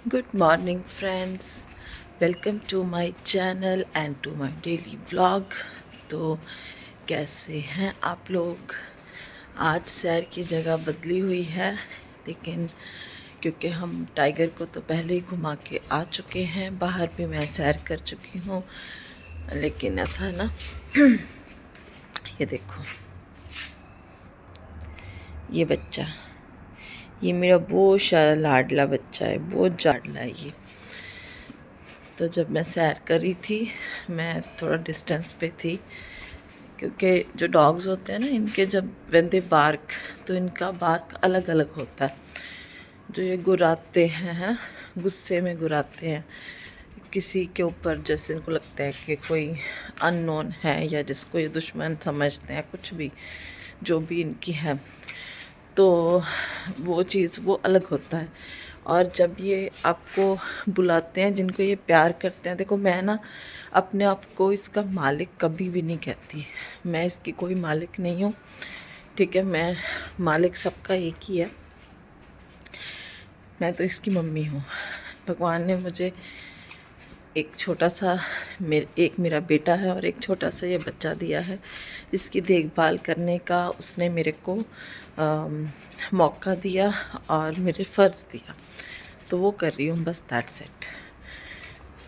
Good morning, friends. Welcome to my channel and to my daily vlog. तो कैसे हैं आप लोग? आज सैर की जगह बदली हुई है, लेकिन क्योंकि हम टाइगर को तो पहले ही घुमा के आ चुके हैं, बाहर भी मैं सैर कर चुकी हूँ, लेकिन ऐसा ना ये देखो, ये बच्चा, ये मेरा बहुत सारा लाडला बच्चा है, बहुत लाडला है ये। तो जब मैं सैर कर रही थी, मैं थोड़ा डिस्टेंस पे थी, क्योंकि जो डॉग्स होते हैं ना, इनके जब व्हेन दे बार्क, तो इनका बार्क अलग अलग होता है। जो ये गुर्राते हैं, है ना, गुस्से में गुर्राते हैं किसी के ऊपर, जैसे इनको लगता है कि कोई अननोन है या जिसको ये दुश्मन समझते हैं, कुछ भी जो भी इनकी है, तो वो चीज़ वो अलग होता है। और जब ये आपको बुलाते हैं, जिनको ये प्यार करते हैं, देखो मैं ना अपने आप को इसका मालिक कभी भी नहीं कहती, मैं इसकी कोई मालिक नहीं हूँ, ठीक है। मैं मालिक सबका एक ही है, मैं तो इसकी मम्मी हूँ। भगवान ने मुझे एक छोटा सा एक मेरा बेटा है और एक छोटा सा ये बच्चा दिया है, जिसकी देखभाल करने का उसने मेरे को मौका दिया और मेरे फ़र्ज़ दिया, तो वो कर रही हूँ, बस दैट्स इट।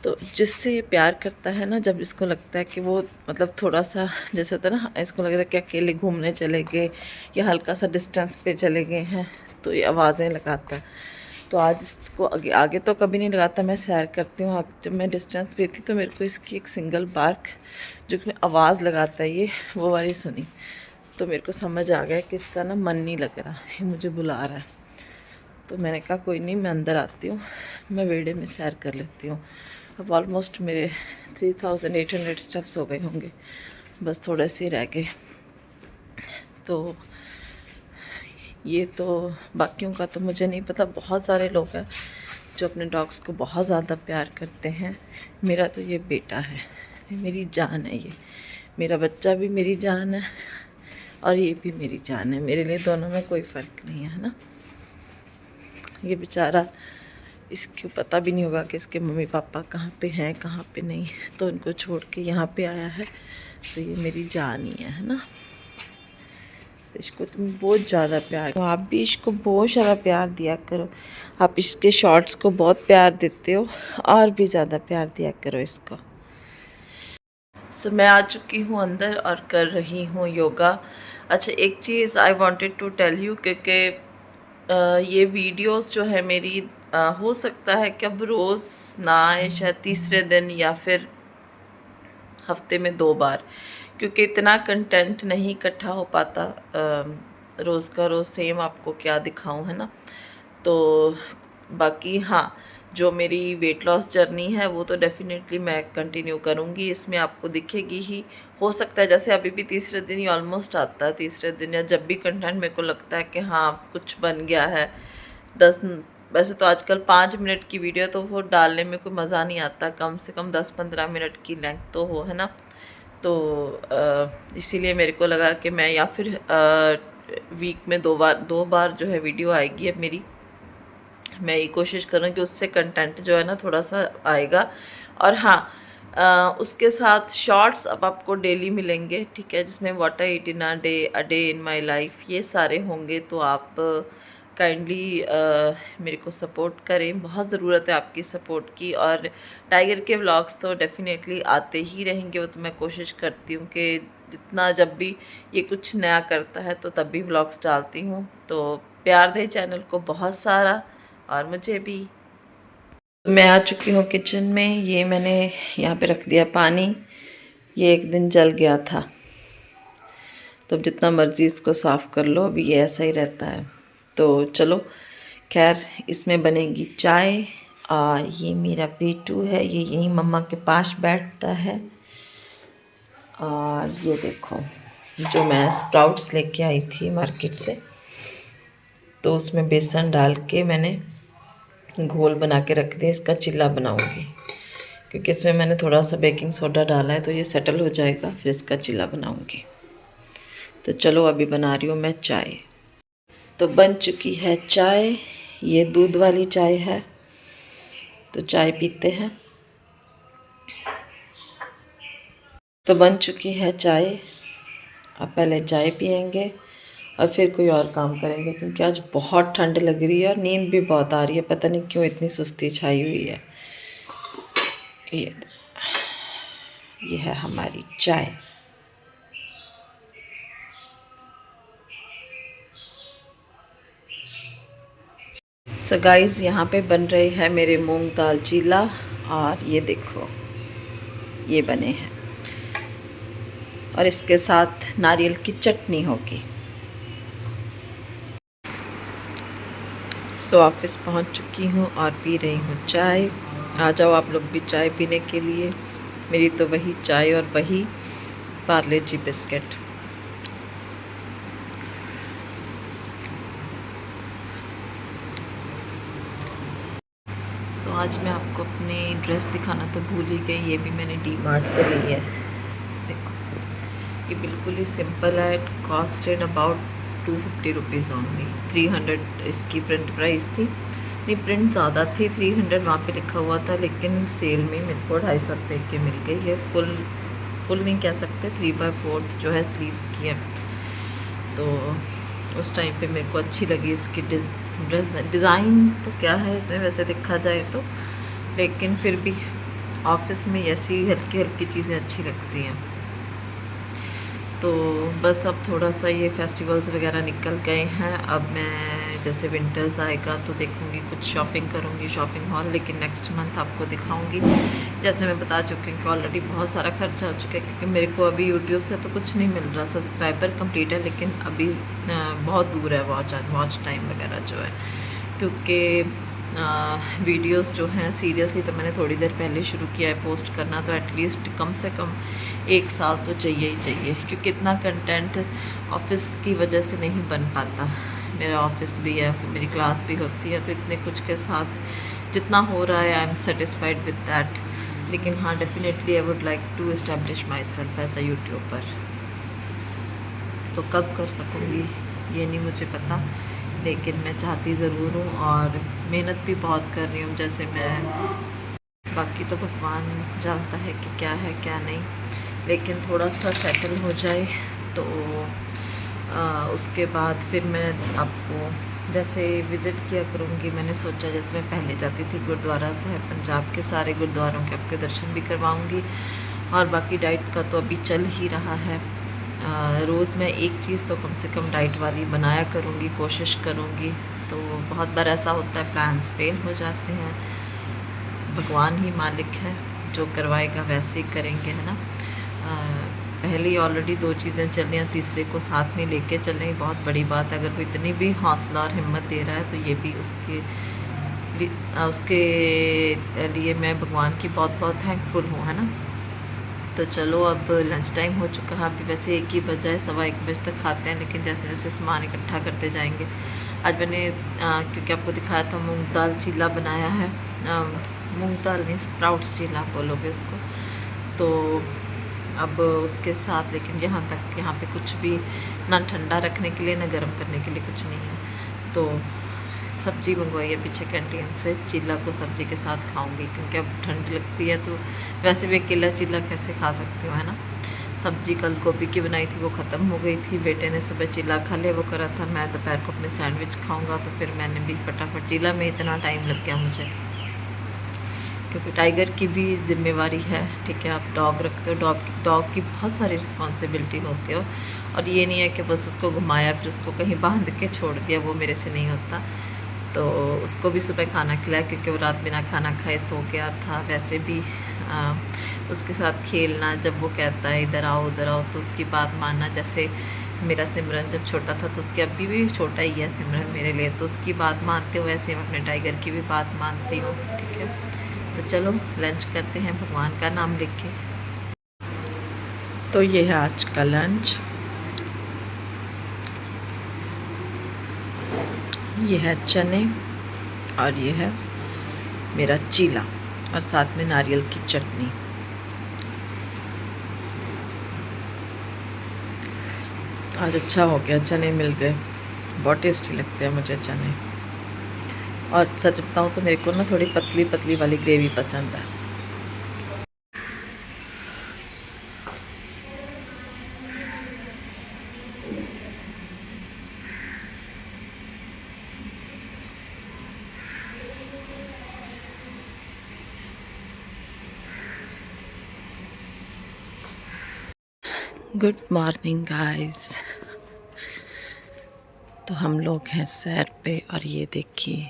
तो जिससे ये प्यार करता है ना, जब इसको लगता है कि वो मतलब थोड़ा सा, जैसे होता है ना, इसको लग रहा है कि अकेले घूमने चले गए या हल्का सा डिस्टेंस पे चले गए हैं, तो ये आवाज़ें लगाता है। तो आज इसको आगे आगे तो कभी नहीं लगाता, मैं सैर करती हूँ, जब मैं डिस्टेंस पे थी तो मेरे को इसकी एक सिंगल बार्क जो कि आवाज़ लगाता है ये, वो वाली सुनी, तो मेरे को समझ आ गया कि इसका ना मन नहीं लग रहा, ये मुझे बुला रहा है। तो मैंने कहा कोई नहीं, मैं अंदर आती हूँ, मैं वेड़े में सैर कर लेती हूँ। अब ऑलमोस्ट मेरे 3800 स्टेप्स हो गए होंगे, बस थोड़े से रह गए। तो ये तो बाकियों का तो मुझे नहीं पता, बहुत सारे लोग हैं जो अपने डॉग्स को बहुत ज़्यादा प्यार करते हैं। मेरा तो ये बेटा है, मेरी जान है ये, मेरा बच्चा भी मेरी जान है और ये भी मेरी जान है, मेरे लिए दोनों में कोई फ़र्क नहीं है ना। ये बेचारा, इसको पता भी नहीं होगा कि इसके मम्मी पापा कहाँ पे हैं कहाँ पे नहीं, तो उनको छोड़ के यहाँ पे आया है, तो ये मेरी जान ही है ना। इसको तुम बहुत ज़्यादा प्यार, तो आप भी इसको बहुत सारा प्यार दिया करो। आप इसके शॉर्ट्स को बहुत प्यार देते हो, और भी ज़्यादा प्यार दिया करो इसको। मैं आ चुकी हूँ अंदर और कर रही हूँ योगा। अच्छा, एक चीज़ I wanted to tell you, क्योंकि ये वीडियोस जो है मेरी, हो सकता है कि अब रोज़ ना आए, शायद तीसरे दिन या फिर हफ्ते में 2 बार, क्योंकि इतना कंटेंट नहीं इकट्ठा हो पाता रोज़ का रोज़ सेम आपको क्या दिखाऊं, है ना। तो बाकी हाँ, जो मेरी वेट लॉस जर्नी है वो तो डेफिनेटली मैं कंटिन्यू करूँगी, इसमें आपको दिखेगी ही। हो सकता है जैसे अभी भी तीसरे दिन ही ऑलमोस्ट आता है, तीसरे दिन या जब भी कंटेंट मेरे को लगता है कि हाँ कुछ बन गया है, 10, वैसे तो आजकल 5 मिनट की वीडियो तो वो डालने में कोई मज़ा नहीं आता, कम से कम 10-15 मिनट की लेंथ तो हो, है ना। तो इसीलिए मेरे को लगा कि मैं या फिर वीक में 2 बार जो है वीडियो आएगी अब मेरी। मैं ये कोशिश करूँ कि उससे कंटेंट जो है ना थोड़ा सा आएगा। और हाँ, उसके साथ शॉर्ट्स अब आपको डेली मिलेंगे, ठीक है, जिसमें what I eat in a day in my life, ये सारे होंगे। तो आप काइंडली मेरे को सपोर्ट करें, बहुत ज़रूरत है आपकी सपोर्ट की। और टाइगर के व्लॉग्स तो डेफिनेटली आते ही रहेंगे, वो तो मैं कोशिश करती हूँ कि जितना, जब भी ये कुछ नया करता है तो तब भी व्लॉग्स डालती हूँ। तो प्यार दे चैनल को बहुत सारा, और मुझे भी। मैं आ चुकी हूँ किचन में, ये मैंने यहाँ पे रख दिया पानी, ये एक दिन जल गया था, तो अब जितना मर्ज़ी इसको साफ़ कर लो, अभी ये ऐसा ही रहता है। तो चलो खैर, इसमें बनेगी चाय। और ये मेरा बेटू है, ये यहीं मम्मा के पास बैठता है। और ये देखो, जो मैं स्प्राउट्स लेके आई थी मार्केट से, तो उसमें बेसन डाल के मैंने घोल बना के रख दिया, इसका चिल्ला बनाऊंगी, क्योंकि इसमें मैंने थोड़ा सा बेकिंग सोडा डाला है, तो ये सेटल हो जाएगा, फिर इसका चिल्ला बनाऊंगी। तो चलो अभी बना रही हूँ मैं चाय। तो बन चुकी है चाय, ये दूध वाली चाय है। तो चाय पीते हैं। तो बन चुकी है चाय। अब पहले चाय पियेंगे और फिर कोई और काम करेंगे, क्योंकि आज बहुत ठंड लग रही है और नींद भी बहुत आ रही है। पता नहीं क्यों इतनी सुस्ती छाई हुई है। ये है हमारी चाय। सो गाइस, यहाँ पे बन रही है मेरे मूंग दाल चीला, और ये देखो ये बने हैं, और इसके साथ नारियल की चटनी होगी। सो ऑफिस पहुँच चुकी हूँ और पी रही हूँ चाय। आ जाओ आप लोग भी चाय पीने के लिए। मेरी तो वही चाय और वही पार्ले जी बिस्किट। सो आज मैं आपको अपनी ड्रेस दिखाना तो भूल ही गई। ये भी मैंने डी मार्ट से ली है। देखो, ये बिल्कुल ही सिंपल है। It costed about 250 rupees only. 300 इसकी प्रिंट प्राइस थी। नहीं, प्रिंट ज़्यादा थी, 300 वहाँ पे लिखा हुआ था, लेकिन सेल में मेरे को 250 रुपये की मिल गई है। फुल नहीं कह सकते, 3/4 जो है स्लीव्स की है। तो उस टाइम पे मेरे को अच्छी लगी इसकी ड्रेस। डिज़ाइन तो क्या है इसमें वैसे देखा जाए तो, लेकिन फिर भी ऑफिस में ऐसी हल्की हल्की चीज़ें अच्छी लगती हैं। तो बस अब थोड़ा सा ये फेस्टिवल्स वगैरह निकल गए हैं। अब मैं जैसे विंटर्स आएगा तो देखूँगी, कुछ शॉपिंग करूँगी, शॉपिंग हॉल, लेकिन नेक्स्ट मंथ आपको दिखाऊँगी। जैसे मैं बता चुकी हूँ कि ऑलरेडी बहुत सारा खर्चा हो चुका है, क्योंकि मेरे को अभी यूट्यूब से तो कुछ नहीं मिल रहा। सब्सक्राइबर कंप्लीट है, लेकिन अभी बहुत दूर है वॉच टाइम वगैरह जो है, क्योंकि वीडियोस जो हैं सीरियसली तो मैंने थोड़ी देर पहले शुरू किया है पोस्ट करना। तो एटलीस्ट कम से कम 1 साल तो चाहिए ही चाहिए, क्योंकि इतना कंटेंट ऑफिस की वजह से नहीं बन पाता। मेरा ऑफिस भी है, मेरी क्लास भी होती है, तो इतने कुछ के साथ जितना हो रहा है I am satisfied with that. लेकिन हाँ, definitely I would like to establish myself as a YouTuber. तो कब कर सकूँगी ये नहीं मुझे पता, लेकिन मैं चाहती ज़रूर हूँ और मेहनत भी बहुत कर रही हूँ। जैसे मैं, बाकी तो भगवान जानता है कि क्या है क्या नहीं, लेकिन थोड़ा सा सेटल हो जाए तो उसके बाद फिर मैं आपको जैसे विज़िट किया करूँगी। मैंने सोचा जैसे मैं पहले जाती थी गुरुद्वारा साहिब, पंजाब के सारे गुरुद्वारों के आपके दर्शन भी करवाऊँगी। और बाकी डाइट का तो अभी चल ही रहा है। रोज़ मैं एक चीज़ तो कम से कम डाइट वाली बनाया करूँगी, कोशिश करूँगी। तो बहुत बार ऐसा होता है प्लान्स फेल हो जाते हैं। भगवान ही मालिक है, जो करवाएगा वैसे ही करेंगे, है ना। पहले ऑलरेडी 2 चीज़ें चल रही हैं, तीसरे को साथ में लेके चलने ही बहुत बड़ी बात है। अगर वो इतनी भी हौसला और हिम्मत दे रहा है तो ये भी उसके लिए मैं भगवान की बहुत बहुत थैंकफुल हूँ, है ना। तो चलो, अब लंच टाइम हो चुका है। अभी वैसे 1 ही बजा है, 1:15 बजे तक खाते हैं, लेकिन जैसे जैसे सामान इकट्ठा करते जाएंगे। आज मैंने क्योंकि आपको दिखाया था मूंग दाल चीला बनाया है। मूंग दाल नहीं, स्प्राउट्स चीला बोलोगे उसको। तो अब उसके साथ, लेकिन यहाँ पे कुछ भी ना ठंडा रखने के लिए ना गर्म करने के लिए कुछ नहीं है। तो सब्ज़ी मंगवाई है पीछे कैंटीन से, चीला को सब्ज़ी के साथ खाऊंगी, क्योंकि अब ठंड लगती है तो वैसे भी अकेला चीला कैसे खा सकती हूँ, है ना। सब्ज़ी कल गोभी की बनाई थी, वो ख़त्म हो गई थी। बेटे ने सुबह चीला खा लिया, वो करा था। मैं दोपहर को अपने सैंडविच खाऊंगा, तो फिर मैंने भी फटाफट, चीला में इतना टाइम लग गया मुझे, क्योंकि टाइगर की भी जिम्मेवारी है। ठीक है, आप डॉग रखते हो, डॉग की बहुत सारी रिस्पॉन्सिबिलिटी होती है। और ये नहीं है कि बस उसको घुमाया फिर उसको कहीं बांध के छोड़ दिया, वो मेरे से नहीं होता। तो उसको भी सुबह खाना खिलाया, क्योंकि वो रात बिना खाना खाए सो गया था। वैसे भी उसके साथ खेलना, जब वो कहता है इधर आओ उधर आओ, तो उसकी बात मानना। जैसे मेरा सिमरन जब छोटा था, तो उसकी अभी भी छोटा ही है सिमरन मेरे लिए, तो उसकी बात मानते हो, वैसे मैं अपने टाइगर की भी बात मानती हूँ। ठीक है, तो चलो लंच करते हैं भगवान का नाम लिख के। तो ये है आज का लंच। ये है चने, और ये है मेरा चीला, और साथ में नारियल की चटनी। आज अच्छा हो गया, चने मिल गए। बहुत टेस्टी लगते हैं मुझे चने। और सच बताऊँ तो मेरे को ना थोड़ी पतली पतली वाली ग्रेवी पसंद है। Good morning guys. तो हम लोग हैं सैर पे और ये देखिए,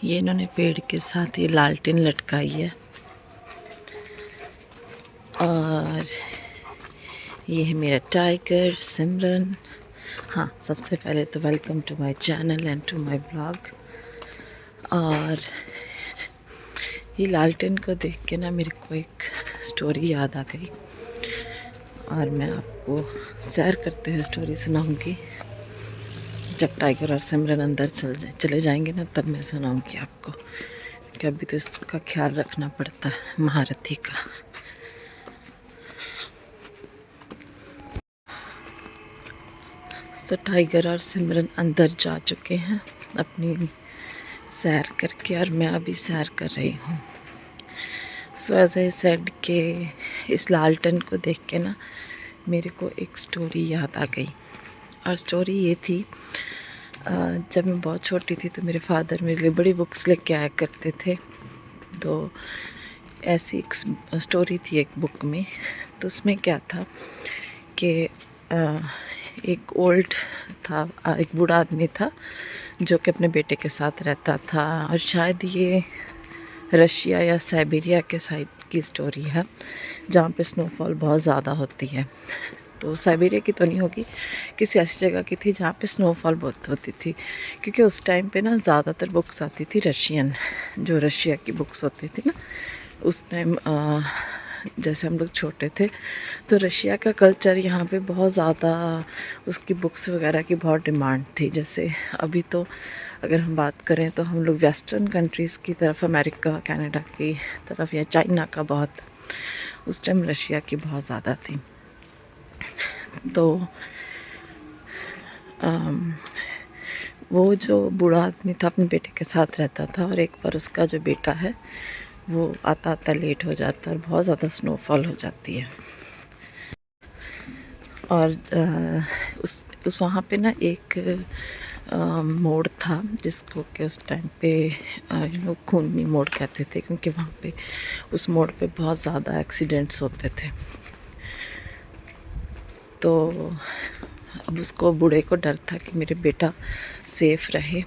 ये इन्होंने पेड़ के साथ ये लालटेन लटकाई है। और ये है मेरा टाइगर सिमरन। हाँ, सबसे पहले तो welcome to my channel and to my blog. और ये लालटेन को देख के ना मेरे को एक स्टोरी याद आ गई और मैं आपको सैर करते हुए स्टोरी सुनाऊंगी। जब टाइगर और सिमरन अंदर चले जाएंगे ना, तब मैं सुनाऊंगी आपको, क्योंकि अभी तो इसका ख्याल रखना पड़ता है महारथी का। सो टाइगर और सिमरन अंदर जा चुके हैं अपनी सैर करके, और मैं अभी सैर कर रही हूँ। सो एज आई सेड के इस लालटेन को देख के ना मेरे को एक स्टोरी याद आ गई। और स्टोरी ये थी, जब मैं बहुत छोटी थी तो मेरे फादर मेरे लिए बड़ी बुक्स लेके आया करते थे। तो ऐसी एक स्टोरी थी एक बुक में। तो उसमें क्या था कि एक ओल्ड था, एक बूढ़ा आदमी था जो कि अपने बेटे के साथ रहता था। और शायद ये रशिया या साइबेरिया के साइड की स्टोरी है, जहाँ पे स्नोफॉल बहुत ज़्यादा होती है। तो साइबेरिया की तो नहीं होगी, किसी ऐसी जगह की थी जहाँ पे स्नोफॉल बहुत होती थी, क्योंकि उस टाइम पे ना ज़्यादातर बुक्स आती थी रशियन, जो रशिया की बुक्स होती थी ना उस टाइम। जैसे हम लोग छोटे थे तो रशिया का कल्चर यहाँ पे बहुत ज़्यादा, उसकी बुक्स वगैरह की बहुत डिमांड थी। जैसे अभी तो अगर हम बात करें तो हम लोग वेस्टर्न कंट्रीज़ की तरफ, अमेरिका कनाडा की तरफ या चाइना का बहुत, उस टाइम रशिया की बहुत ज़्यादा थी। तो वो जो बूढ़ा आदमी था अपने बेटे के साथ रहता था, और एक बार उसका जो बेटा है वो आता आता लेट हो जाता है और बहुत ज़्यादा स्नोफॉल हो जाती है। और उस वहाँ पे ना एक मोड़ था जिसको कि उस टाइम पे लोग खूनी मोड़ कहते थे, क्योंकि वहाँ पे उस मोड़ पे बहुत ज़्यादा एक्सीडेंट्स होते थे। तो अब उसको, बूढ़े को डर था कि मेरे बेटा सेफ़ रहे,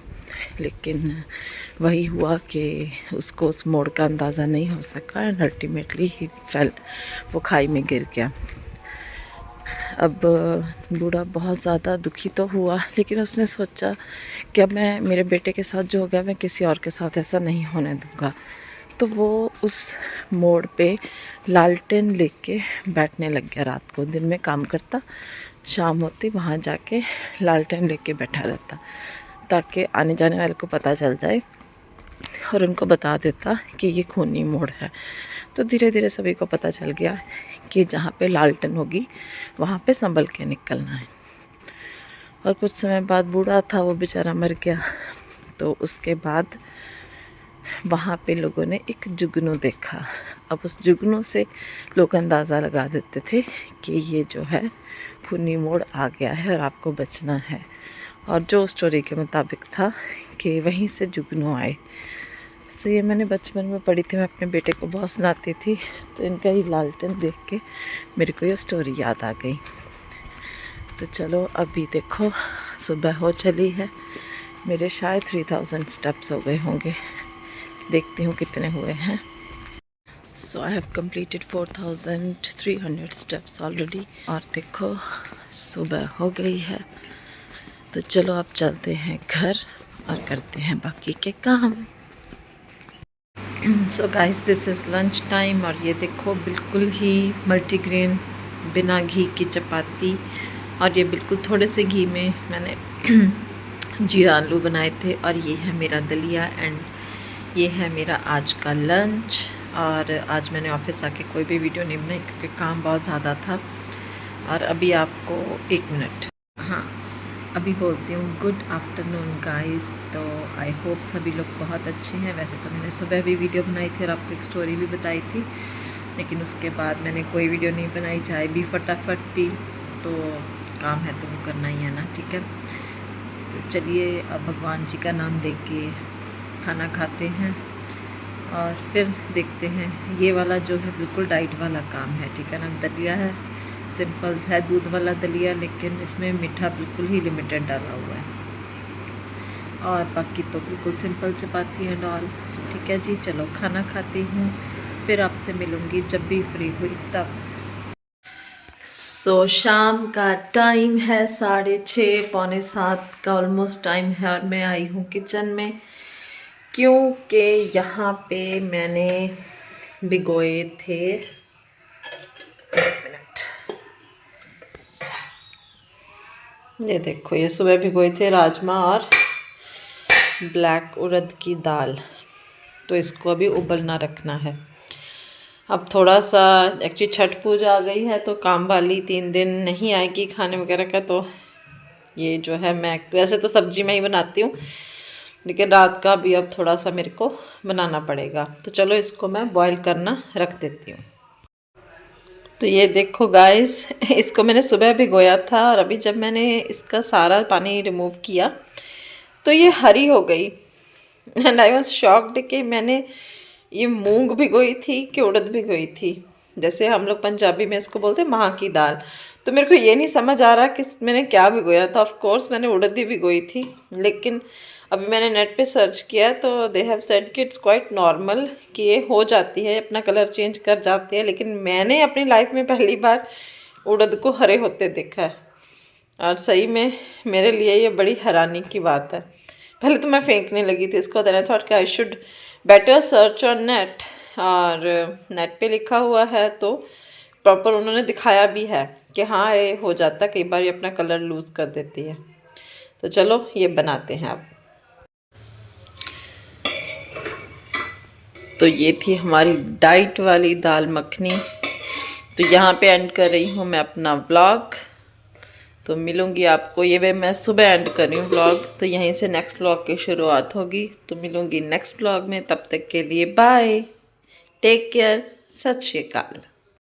लेकिन वही हुआ कि उसको उस मोड़ का अंदाज़ा नहीं हो सका एंड अल्टीमेटली ही फेल, वो खाई में गिर गया। अब बूढ़ा बहुत ज़्यादा दुखी तो हुआ, लेकिन उसने सोचा कि अब मैं, मेरे बेटे के साथ जो हो गया मैं किसी और के साथ ऐसा नहीं होने दूँगा। तो वो उस मोड़ पे लालटेन लेके बैठने लग गया। रात को, दिन में काम करता, शाम होती वहाँ जाके लालटेन लेके बैठा रहता, ताकि आने जाने वाले को पता चल जाए और उनको बता देता कि ये खूनी मोड़ है। तो धीरे धीरे सभी को पता चल गया कि जहाँ पे लालटेन होगी वहाँ पे संभल के निकलना है। और कुछ समय बाद बूढ़ा था, वो बेचारा मर गया। तो उसके बाद वहाँ पे लोगों ने एक जुगनू देखा। अब उस जुगनू से लोग अंदाज़ा लगा देते थे कि ये जो है खूनी मोड़ आ गया है और आपको बचना है। और जो स्टोरी के मुताबिक था कि वहीं से जुगनू आए। सो ये मैंने बचपन में पढ़ी थी, मैं अपने बेटे को बहुत सुनाती थी। तो इनका ही लालटेन देख के मेरे को ये स्टोरी याद आ गई। तो चलो, अभी देखो सुबह हो चली है, मेरे शायद 3000 स्टेप्स हो गए होंगे, देखती हूँ कितने हुए हैं। So I have completed 4300 steps already. और देखो सुबह हो गई है, तो चलो अब चलते हैं घर और करते हैं बाकी के काम। So guys, this is lunch time. और ये देखो बिल्कुल ही मल्टीग्रेन बिना घी की चपाती, और ये बिल्कुल थोड़े से घी में मैंने जीरा आलू बनाए थे। और ये है मेरा दलिया एंड ये है मेरा आज का लंच। और आज मैंने ऑफिस आके कोई भी वीडियो नहीं बनाई क्योंकि काम बहुत ज़्यादा था। और अभी आपको 1 मिनट, हाँ, अभी बोलती हूँ गुड आफ्टरनून गाइस। तो आई होप सभी लोग बहुत अच्छे हैं। वैसे तो मैंने सुबह भी वीडियो बनाई थी और आपको एक स्टोरी भी बताई थी, लेकिन उसके बाद मैंने कोई वीडियो नहीं बनाई, चाय भी फटाफट पी। तो काम है तो वो करना ही है ना, ठीक है। तो चलिए अब भगवान जी का नाम लेके खाना खाते हैं और फिर देखते हैं। ये वाला जो है बिल्कुल डाइट वाला काम है, ठीक है ना। दलिया है, सिंपल है दूध वाला दलिया, लेकिन इसमें मीठा बिल्कुल ही लिमिटेड डाला हुआ है। और बाकी तो बिल्कुल सिंपल चपाती एंड ऑल, ठीक है जी। चलो खाना खाती हूँ, फिर आपसे मिलूँगी जब भी फ्री हुई तब। सो शाम का टाइम है, 6:30 पौने 7 का ऑलमोस्ट टाइम है, और मैं आई हूँ किचन में क्योंकि यहाँ पे मैंने भिगोए थे, एक मिनट, ये देखो, ये सुबह भिगोए थे राजमा और ब्लैक उड़द की दाल। तो इसको अभी उबलना रखना है। अब थोड़ा सा एक्चुअली छठ पूजा आ गई है तो काम वाली 3 दिन नहीं आएगी खाने वगैरह का, तो ये जो है, मैं वैसे तो सब्जी में ही बनाती हूँ, लेकिन रात का भी अब थोड़ा सा मेरे को बनाना पड़ेगा। तो चलो इसको मैं बॉईल करना रख देती हूँ। तो ये देखो गाइस, इसको मैंने सुबह भिगोया था और अभी जब मैंने इसका सारा पानी रिमूव किया तो ये हरी हो गई। एंड आई वॉज शॉक्ड कि मैंने ये मूंग भिगोई थी कि उड़द भिगोई थी। जैसे हम लोग पंजाबी में इसको बोलते हैं माह की दाल। तो मेरे को ये नहीं समझ आ रहा कि मैंने क्या भिगोया था। ऑफ कोर्स मैंने उड़द ही भिगोई थी, लेकिन अभी मैंने नेट पे सर्च किया तो दे हैव सेड कि इट्स क्वाइट नॉर्मल, कि ये हो जाती है, अपना कलर चेंज कर जाती है। लेकिन मैंने अपनी लाइफ में पहली बार उड़द को हरे होते देखा है, और सही में मेरे लिए ये बड़ी हैरानी की बात है। पहले तो मैं फेंकने लगी थी इसको, देन आई थॉट कि I should better search on net, और नेट पे लिखा हुआ है तो प्रॉपर उन्होंने दिखाया भी है कि हाँ ये हो जाता है, कई बार ये अपना कलर लूज़ कर देती है। तो चलो ये बनाते हैं अब। तो ये थी हमारी डाइट वाली दाल मखनी। तो यहाँ पे एंड कर रही हूँ मैं अपना व्लॉग। तो मिलूँगी आपको, ये वे मैं सुबह एंड कर रही हूँ व्लॉग, तो यहीं से नेक्स्ट व्लॉग की शुरुआत होगी। तो मिलूँगी नेक्स्ट व्लॉग में, तब तक के लिए बाय, टेक केयर, सत श्री अकाल।